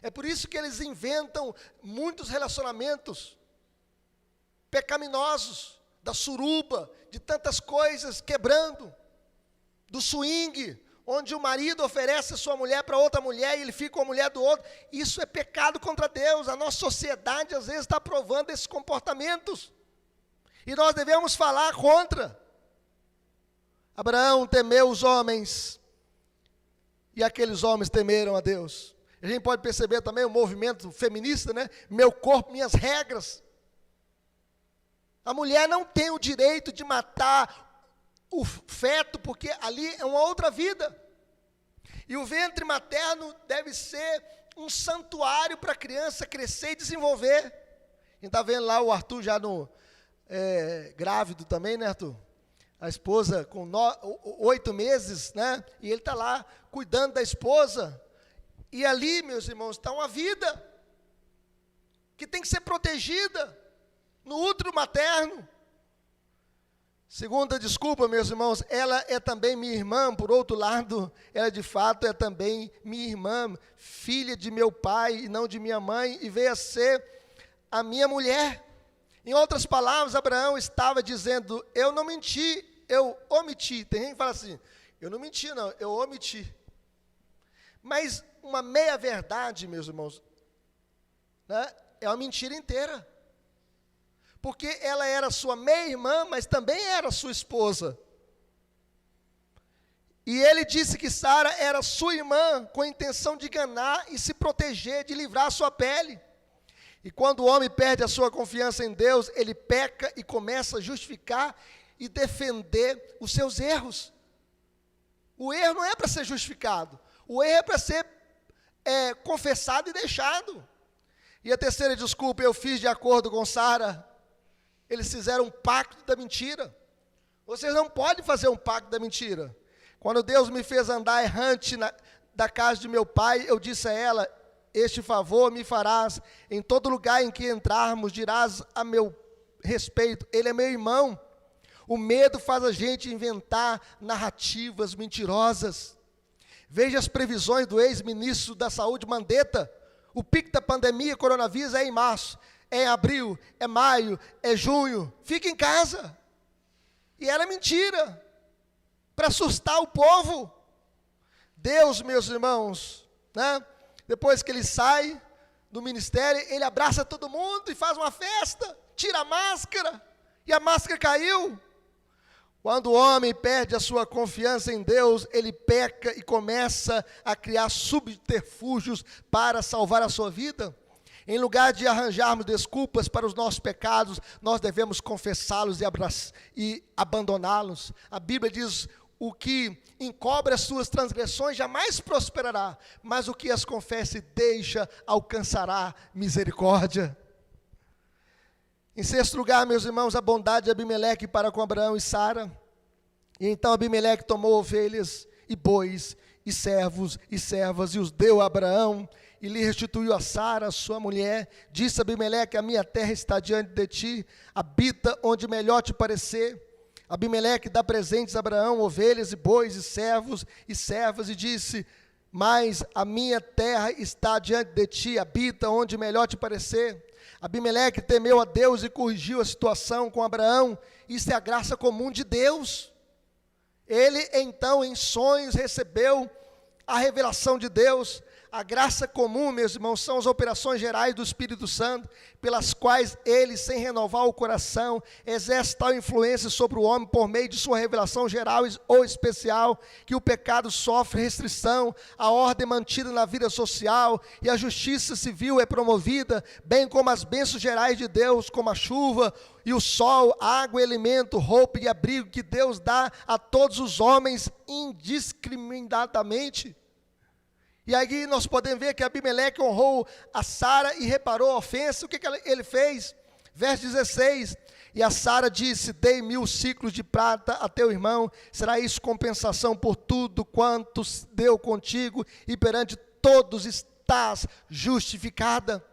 É por isso que eles inventam muitos relacionamentos pecaminosos, da suruba, de tantas coisas, quebrando, do swing, onde o marido oferece a sua mulher para outra mulher e ele fica com a mulher do outro. Isso é pecado contra Deus. A nossa sociedade às vezes está aprovando esses comportamentos, e nós devemos falar contra. Abraão temeu os homens, e aqueles homens temeram a Deus. A gente pode perceber também o movimento feminista, né? Meu corpo, minhas regras. A mulher não tem o direito de matar o feto, porque ali é uma outra vida. E o ventre materno deve ser um santuário para a criança crescer e desenvolver. A gente está vendo lá o Arthur já grávido também, né, Arthur? A esposa com 8 meses, né? E ele está lá cuidando da esposa. E ali, meus irmãos, está uma vida que tem que ser protegida no útero materno. Segunda desculpa, meus irmãos, ela é também minha irmã. Por outro lado, ela de fato é também minha irmã, filha de meu pai e não de minha mãe, e veio a ser a minha mulher. Em outras palavras, Abraão estava dizendo: eu não menti, eu omiti. Tem gente que fala assim: eu não menti não, eu omiti. Mas uma meia verdade, meus irmãos, né, é uma mentira inteira. Porque ela era sua meia-irmã, mas também era sua esposa. E ele disse que Sara era sua irmã, com a intenção de enganar e se proteger, de livrar a sua pele. E quando o homem perde a sua confiança em Deus, ele peca e começa a justificar e defender os seus erros. O erro não é para ser justificado, o erro é para ser confessado e deixado. E a terceira desculpa: eu fiz de acordo com Sara. Eles fizeram um pacto da mentira. Vocês não podem fazer um pacto da mentira. Quando Deus me fez andar errante da casa de meu pai, eu disse a ela: este favor me farás, em todo lugar em que entrarmos, dirás a meu respeito: ele é meu irmão. O medo faz a gente inventar narrativas mentirosas. Veja as previsões do ex-ministro da Saúde, Mandetta. O pico da pandemia, coronavírus, é em março. É em abril, é maio, é junho. Fica em casa. E era mentira, para assustar o povo. Deus, meus irmãos, né? Depois que ele sai do ministério, ele abraça todo mundo e faz uma festa, tira a máscara, e a máscara caiu. Quando o homem perde a sua confiança em Deus, ele peca e começa a criar subterfúgios para salvar a sua vida. Em lugar de arranjarmos desculpas para os nossos pecados, nós devemos confessá-los e abandoná-los. A Bíblia diz: o que encobre as suas transgressões jamais prosperará, mas o que as confessa e deixa alcançará misericórdia. Em sexto lugar, meus irmãos, a bondade de Abimeleque para com Abraão e Sara. E então Abimeleque tomou ovelhas e bois e servos e servas e os deu a Abraão e lhe restituiu a Sara, sua mulher. Disse Abimeleque: a minha terra está diante de ti, habita onde melhor te parecer. Abimeleque dá presentes a Abraão, ovelhas e bois e servos e servas, e disse: mas a minha terra está diante de ti, habita onde melhor te parecer. Abimeleque temeu a Deus e corrigiu a situação com Abraão. Isso é a graça comum de Deus. Ele então em sonhos recebeu a revelação de Deus. A graça comum, meus irmãos, são as operações gerais do Espírito Santo, pelas quais ele, sem renovar o coração, exerce tal influência sobre o homem por meio de sua revelação geral ou especial, que o pecado sofre restrição, a ordem mantida na vida social e a justiça civil é promovida, bem como as bênçãos gerais de Deus, como a chuva e o sol, água e alimento, roupa e abrigo, que Deus dá a todos os homens indiscriminadamente. E aí nós podemos ver que Abimeleque honrou a Sara e reparou a ofensa. O que ele fez? Verso 16, e a Sara disse: dei 1000 ciclos de prata a teu irmão, será isso compensação por tudo quanto deu contigo, e perante todos estás justificada.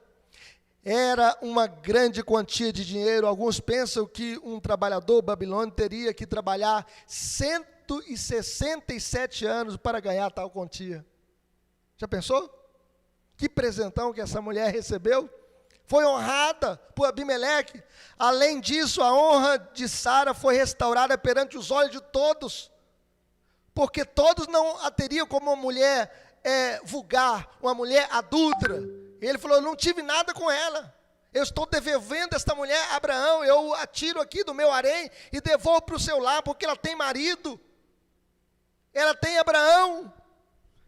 Era uma grande quantia de dinheiro. Alguns pensam que um trabalhador babilônico teria que trabalhar 167 anos para ganhar tal quantia. Já pensou? Que presentão que essa mulher recebeu. Foi honrada por Abimeleque. Além disso, a honra de Sara foi restaurada perante os olhos de todos, porque todos não a teriam como uma mulher vulgar, uma mulher adúltera. E ele falou: eu não tive nada com ela, eu estou devendo esta mulher a Abraão, eu a tiro aqui do meu harém e devolvo para o seu lar, porque ela tem marido, ela tem Abraão.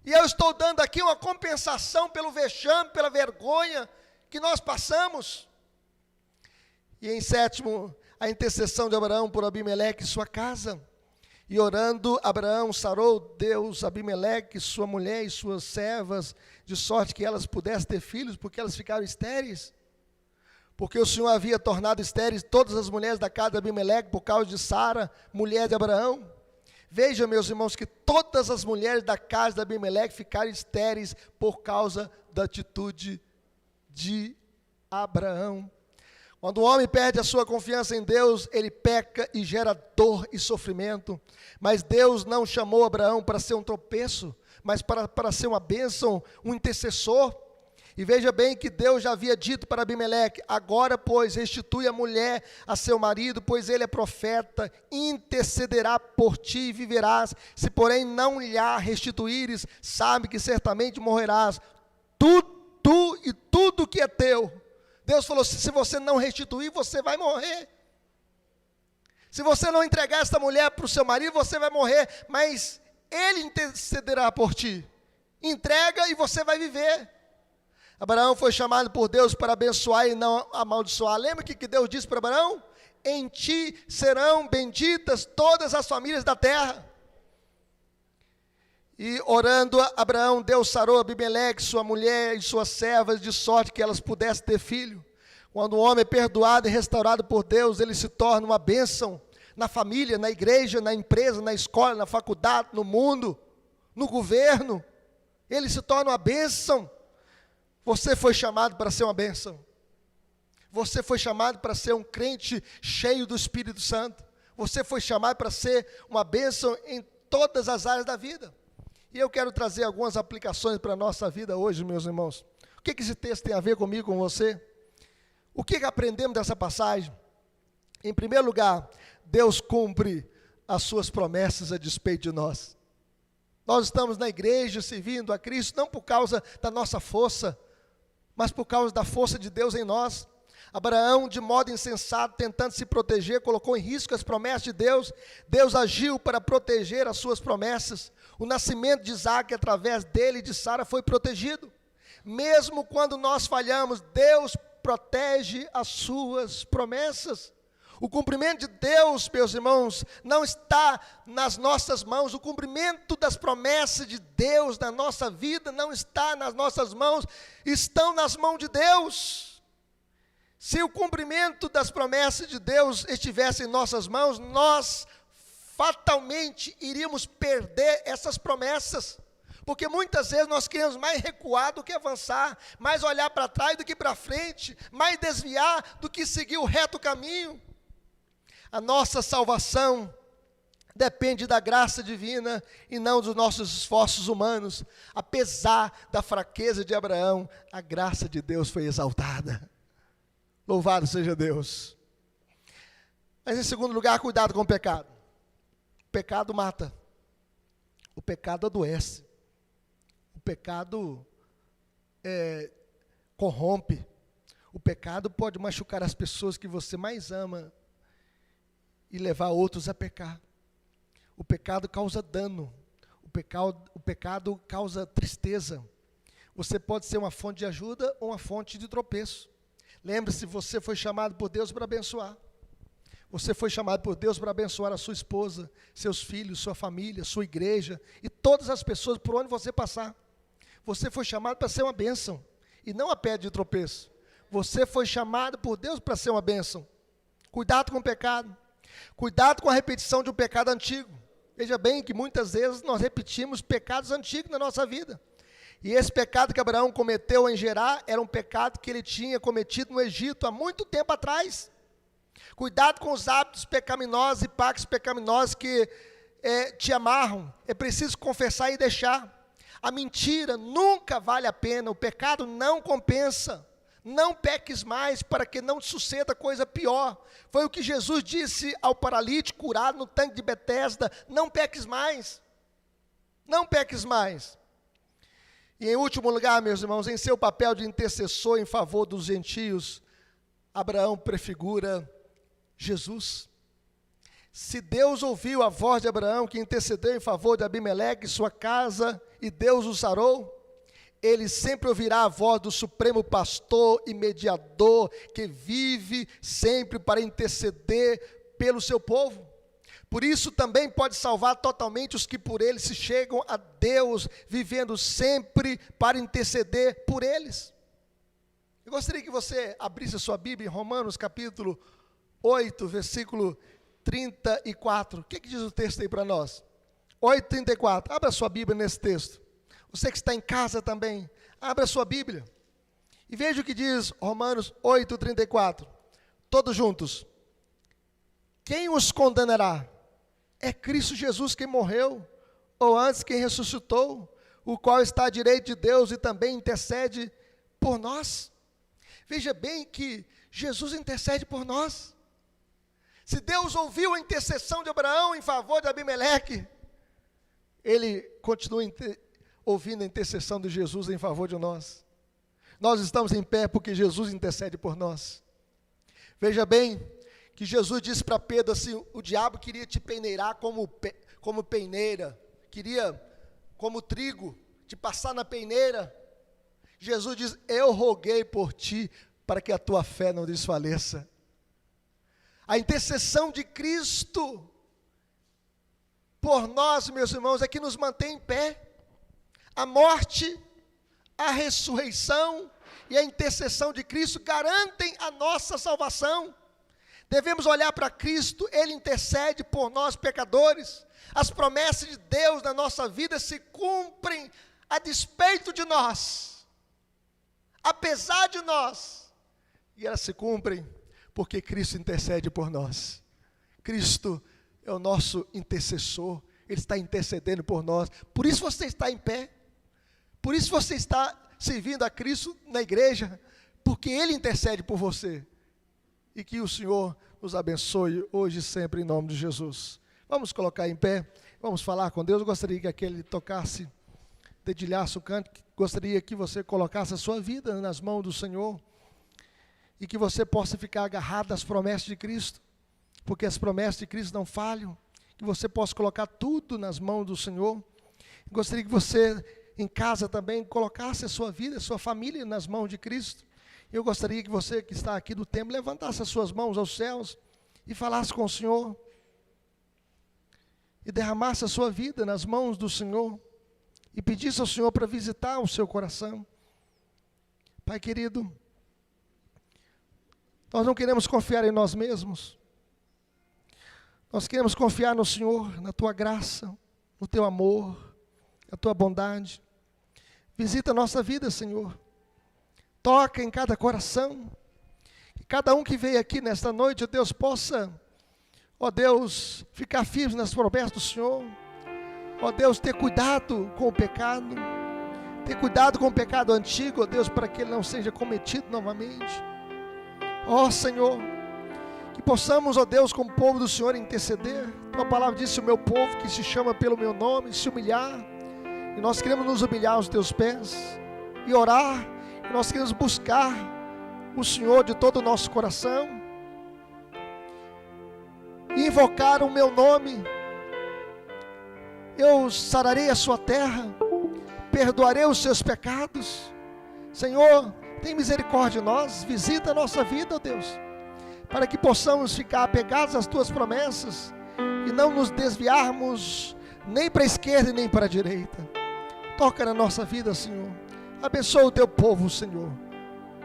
E eu estou dando aqui uma compensação pelo vexame, pela vergonha que nós passamos. E em sétimo, a intercessão de Abraão por Abimeleque e sua casa. E orando, Abraão sarou Deus Abimeleque, sua mulher e suas servas, de sorte que elas pudessem ter filhos, porque elas ficaram estéreis. Porque o Senhor havia tornado estéreis todas as mulheres da casa de Abimeleque, por causa de Sara, mulher de Abraão. Veja, meus irmãos, que todas as mulheres da casa de Abimeleque ficaram estéreis por causa da atitude de Abraão. Quando o homem perde a sua confiança em Deus, ele peca e gera dor e sofrimento. Mas Deus não chamou Abraão para ser um tropeço, mas para ser uma bênção, um intercessor. E veja bem que Deus já havia dito para Abimeleque: agora, pois, restitui a mulher a seu marido, pois ele é profeta, intercederá por ti e viverás. Se, porém, não lhe restituíres, sabe que certamente morrerás, tu e tudo que é teu. Deus falou: se você não restituir, você vai morrer. Se você não entregar esta mulher para o seu marido, você vai morrer, mas ele intercederá por ti. Entrega e você vai viver. Abraão foi chamado por Deus para abençoar e não amaldiçoar. Lembra que Deus disse para Abraão? Em ti serão benditas todas as famílias da terra. E orando, Abraão, Deus sarou Abimeleque, sua mulher e suas servas, de sorte que elas pudessem ter filho. Quando o homem é perdoado e restaurado por Deus, ele se torna uma bênção na família, na igreja, na empresa, na escola, na faculdade, no mundo, no governo. Ele se torna uma bênção. Você foi chamado para ser uma bênção. Você foi chamado para ser um crente cheio do Espírito Santo. Você foi chamado para ser uma bênção em todas as áreas da vida. E eu quero trazer algumas aplicações para a nossa vida hoje, meus irmãos. O que esse texto tem a ver comigo, com você? O que aprendemos dessa passagem? Em primeiro lugar, Deus cumpre as suas promessas a despeito de nós. Nós estamos na igreja servindo a Cristo, não por causa da nossa força, mas por causa da força de Deus em nós. Abraão, de modo insensato, tentando se proteger, colocou em risco as promessas de Deus. Deus agiu para proteger as suas promessas. O nascimento de Isaac, através dele e de Sara, foi protegido. Mesmo quando nós falhamos, Deus protege as suas promessas. O cumprimento de Deus, meus irmãos, não está nas nossas mãos. O cumprimento das promessas de Deus na nossa vida não está nas nossas mãos, estão nas mãos de Deus. Se o cumprimento das promessas de Deus estivesse em nossas mãos, nós fatalmente iríamos perder essas promessas. Porque muitas vezes nós queremos mais recuar do que avançar, mais olhar para trás do que para frente, mais desviar do que seguir o reto caminho. A nossa salvação depende da graça divina e não dos nossos esforços humanos. Apesar da fraqueza de Abraão, a graça de Deus foi exaltada. Louvado seja Deus. Mas em segundo lugar, cuidado com o pecado. O pecado mata. O pecado adoece. O pecado corrompe. O pecado pode machucar as pessoas que você mais ama e levar outros a pecar. O pecado causa dano. O pecado causa tristeza. Você pode ser uma fonte de ajuda ou uma fonte de tropeço. Lembre-se, você foi chamado por Deus para abençoar. Você foi chamado por Deus para abençoar a sua esposa, seus filhos, sua família, sua igreja e todas as pessoas por onde você passar. Você foi chamado para ser uma bênção e não a pedra de tropeço. Você foi chamado por Deus para ser uma bênção. Cuidado com o pecado. Cuidado com a repetição de um pecado antigo. Veja bem que muitas vezes nós repetimos pecados antigos na nossa vida. E esse pecado que Abraão cometeu em Gerar era um pecado que ele tinha cometido no Egito há muito tempo atrás. Cuidado com os hábitos pecaminosos e pactos pecaminosos que te amarram. É preciso confessar e deixar. A mentira nunca vale a pena. O pecado não compensa. Não peques mais para que não te suceda coisa pior. Foi o que Jesus disse ao paralítico curado no tanque de Betesda: não peques mais. Não peques mais. E em último lugar, meus irmãos, em seu papel de intercessor em favor dos gentios, Abraão prefigura Jesus. Se Deus ouviu a voz de Abraão, que intercedeu em favor de Abimeleque e sua casa, e Deus o sarou, ele sempre ouvirá a voz do supremo pastor e mediador, que vive sempre para interceder pelo seu povo. Por isso também pode salvar totalmente os que por ele se chegam a Deus, vivendo sempre para interceder por eles. Eu gostaria que você abrisse a sua Bíblia em Romanos capítulo 8, versículo 34. O que diz o texto aí para nós? 8:34. Abra a sua Bíblia nesse texto. Você que está em casa também, abra a sua Bíblia. E veja o que diz Romanos 8:34. Todos juntos. Quem os condenará? É Cristo Jesus quem morreu, ou antes quem ressuscitou, o qual está à direita de Deus e também intercede por nós. Veja bem que Jesus intercede por nós. Se Deus ouviu a intercessão de Abraão em favor de Abimeleque, Ele continua ouvindo a intercessão de Jesus em favor de nós. Nós estamos em pé porque Jesus intercede por nós. Veja bem que Jesus disse para Pedro assim: o diabo queria te peneirar como peneira, queria como trigo, te passar na peneira. Jesus diz: eu roguei por ti, para que a tua fé não desfaleça. A intercessão de Cristo por nós, meus irmãos, é que nos mantém em pé. A morte, a ressurreição e a intercessão de Cristo garantem a nossa salvação. Devemos olhar para Cristo, Ele intercede por nós pecadores. As promessas de Deus na nossa vida se cumprem a despeito de nós, apesar de nós, e elas se cumprem porque Cristo intercede por nós. Cristo é o nosso intercessor, Ele está intercedendo por nós. Por isso você está em pé, por isso você está servindo a Cristo na igreja, porque Ele intercede por você. E que o Senhor nos abençoe hoje e sempre em nome de Jesus. Vamos colocar em pé, vamos falar com Deus. Eu gostaria que aquele tocasse, dedilhasse o canto. Gostaria que você colocasse a sua vida nas mãos do Senhor e que você possa ficar agarrado às promessas de Cristo, porque as promessas de Cristo não falham. Que você possa colocar tudo nas mãos do Senhor. Gostaria que você em casa também colocasse a sua vida, a sua família nas mãos de Cristo. Eu gostaria que você que está aqui do templo levantasse as suas mãos aos céus e falasse com o Senhor e derramasse a sua vida nas mãos do Senhor e pedisse ao Senhor para visitar o seu coração. Pai querido, nós não queremos confiar em nós mesmos, nós queremos confiar no Senhor, na Tua graça, no Teu amor, na Tua bondade. Visita a nossa vida, Senhor. Toca em cada coração, que cada um que veio aqui nesta noite, Deus, possa Ó Deus, ficar firmes nas promessas do Senhor. Ó Deus, ter cuidado com o pecado. Ter cuidado com o pecado antigo, ó Deus, para que ele não seja cometido novamente. Ó Senhor, que possamos, ó Deus, como povo do Senhor, interceder. Tua palavra diz: se o meu povo, que se chama pelo meu nome, se humilhar. E nós queremos nos humilhar aos teus pés e orar. E nós queremos buscar o Senhor de todo o nosso coração e invocar o meu nome. Eu sararei a sua terra, perdoarei os seus pecados. Senhor, tem misericórdia de nós, visita a nossa vida, ó Deus, para que possamos ficar apegados às tuas promessas e não nos desviarmos nem para a esquerda e nem para a direita. Toca na nossa vida, Senhor. Abençoa o teu povo, Senhor.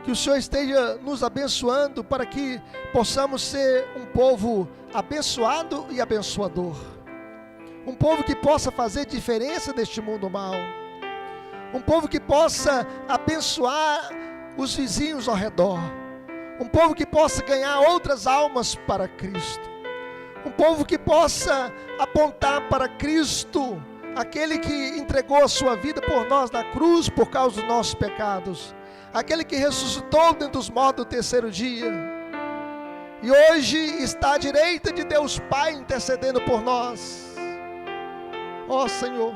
Que o Senhor esteja nos abençoando para que possamos ser um povo abençoado e abençoador. Um povo que possa fazer diferença neste mundo mau. Um povo que possa abençoar os vizinhos ao redor. Um povo que possa ganhar outras almas para Cristo. Um povo que possa apontar para Cristo, aquele que entregou a sua vida por nós na cruz por causa dos nossos pecados. Aquele que ressuscitou dentre os mortos no terceiro dia. E hoje está à direita de Deus Pai intercedendo por nós. Ó Senhor,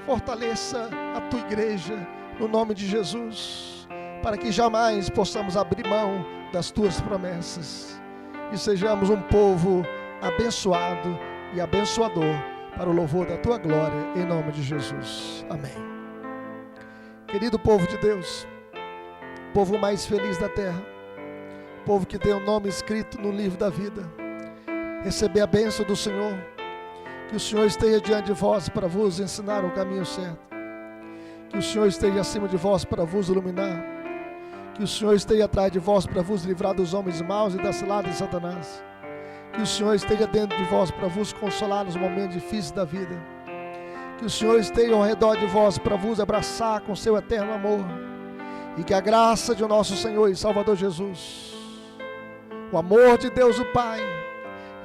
fortaleça a tua igreja no nome de Jesus, para que jamais possamos abrir mão das tuas promessas e sejamos um povo abençoado e abençoador para o louvor da tua glória, em nome de Jesus. Amém. Querido povo de Deus, povo mais feliz da terra, povo que tem o nome escrito no livro da vida, receber a bênção do Senhor. Que o Senhor esteja diante de vós para vos ensinar o caminho certo. Que o Senhor esteja acima de vós para vos iluminar. Que o Senhor esteja atrás de vós para vos livrar dos homens maus e das ciladas de Satanás. Que o Senhor esteja dentro de vós para vos consolar nos momentos difíceis da vida. Que o Senhor esteja ao redor de vós para vos abraçar com seu eterno amor. E que a graça de nosso Senhor e Salvador Jesus, o amor de Deus o Pai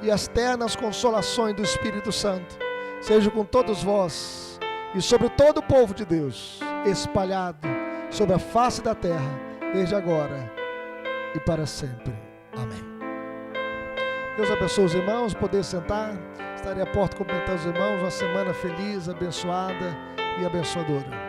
e as ternas consolações do Espírito Santo sejam com todos vós e sobre todo o povo de Deus, espalhado sobre a face da terra, desde agora e para sempre. Amém. Deus abençoe os irmãos, poder sentar. Estarei à porta cumprimentando os irmãos. Uma semana feliz, abençoada e abençoadora.